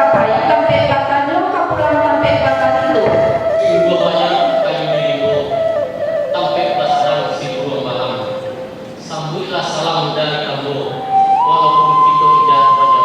apa? Yang sampai batang lo kah pulang sampai batang itu? Ibu banyak kayu dirimu, sampai pasang si burung malam. Sambutlah salam dari kamu, walaupun kita tidak pada.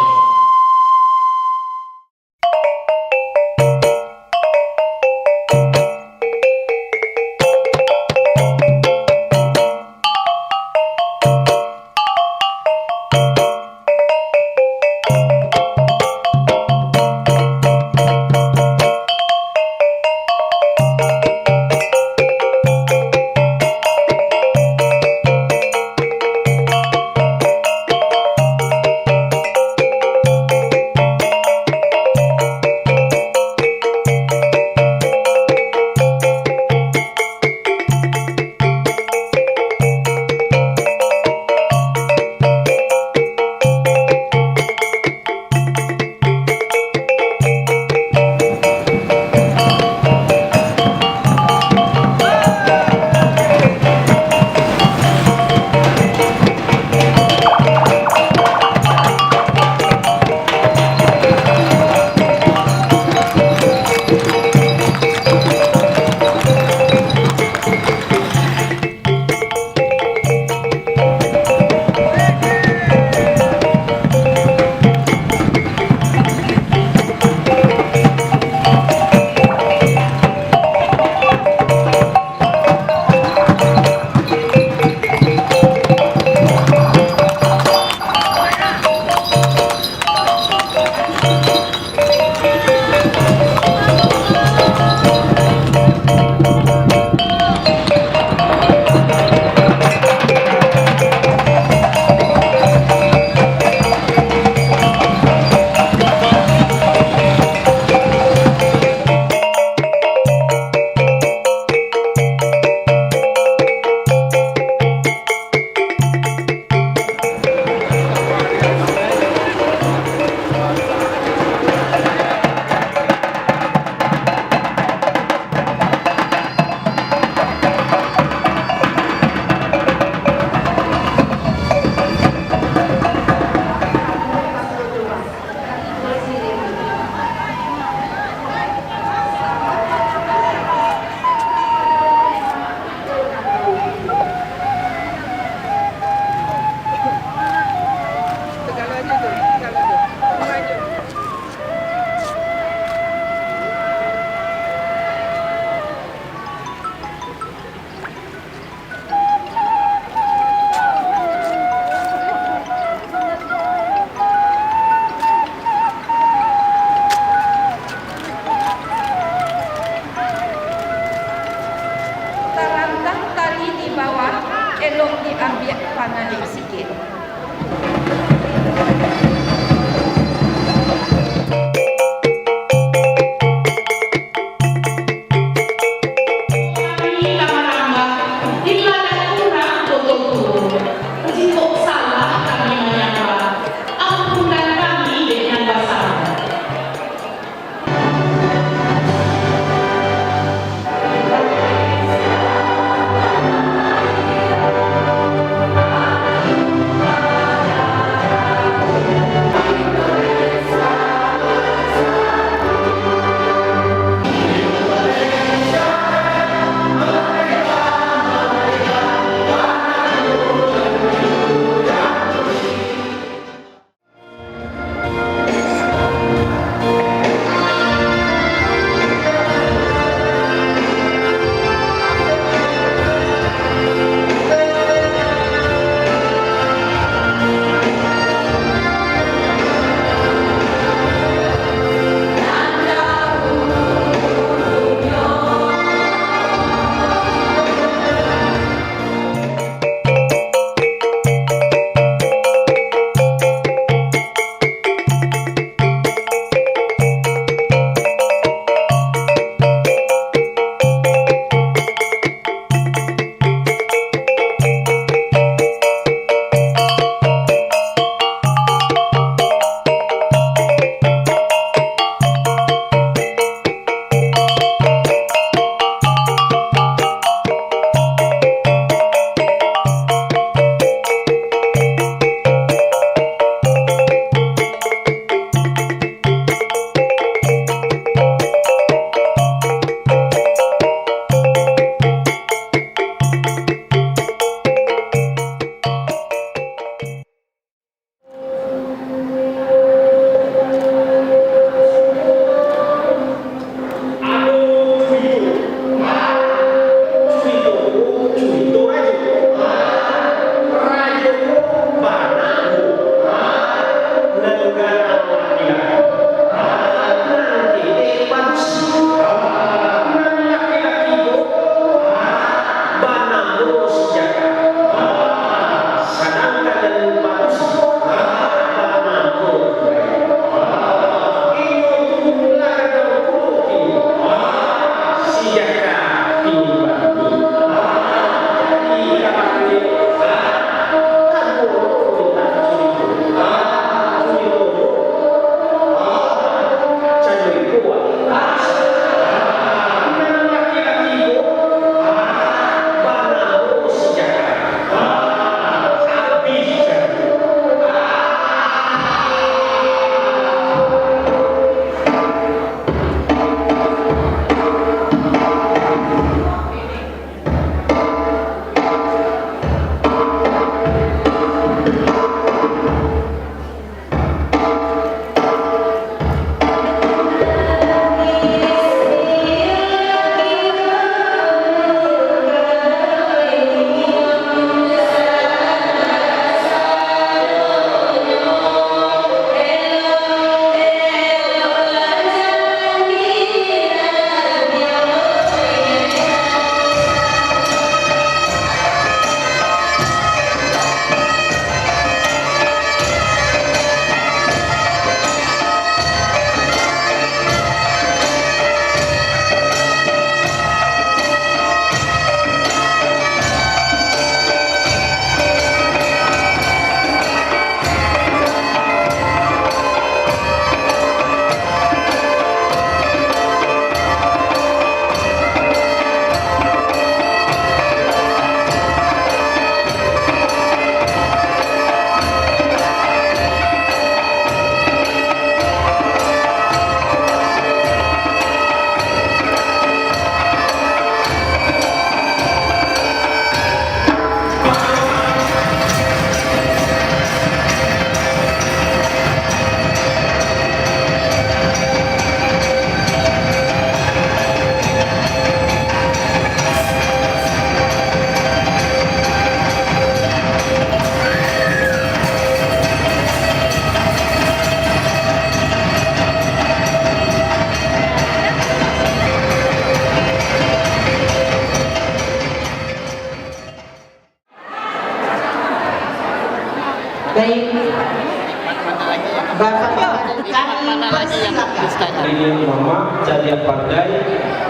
Ini mama jadi pandai,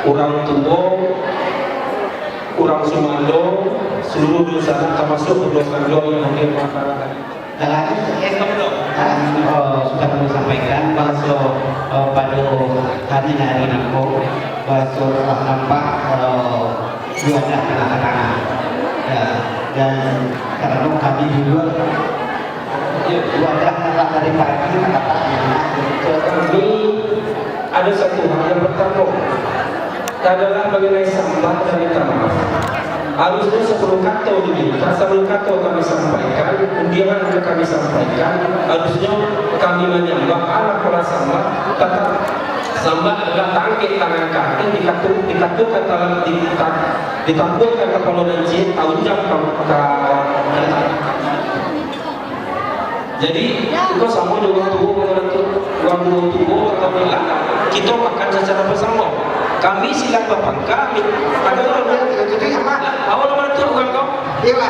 orang tua, orang Sumando, seluruh dosana termasuk dosa-dosa yang hadir masyarakat. Sudah kami sampaikan bahwa pada hari ini bahwa nampak juara tengah-tengah dan karena kami juga juara dari pagi Kami ada satu hal yang pertama adalah mengenai sampah dari tanah. Harusnya sebelum kata diminta, sebelum kata kami sampaikan, undian kami sampaikan, harusnya kami menyambah anak pola sampah, tetap sampah adalah tangkit tangan kaki, dikatukan dalam ditampilkan ke Polo dan Jin, tahun jam ke jadi itu sama dengan tubuh atau bilang kita makan secara bersama. Kami silang bapak kami. Ada orang itu apa? Awal mana tu bukan kau? Iya,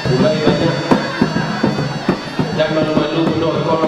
Mulai banyak dan malu-malu penuh ekonomi.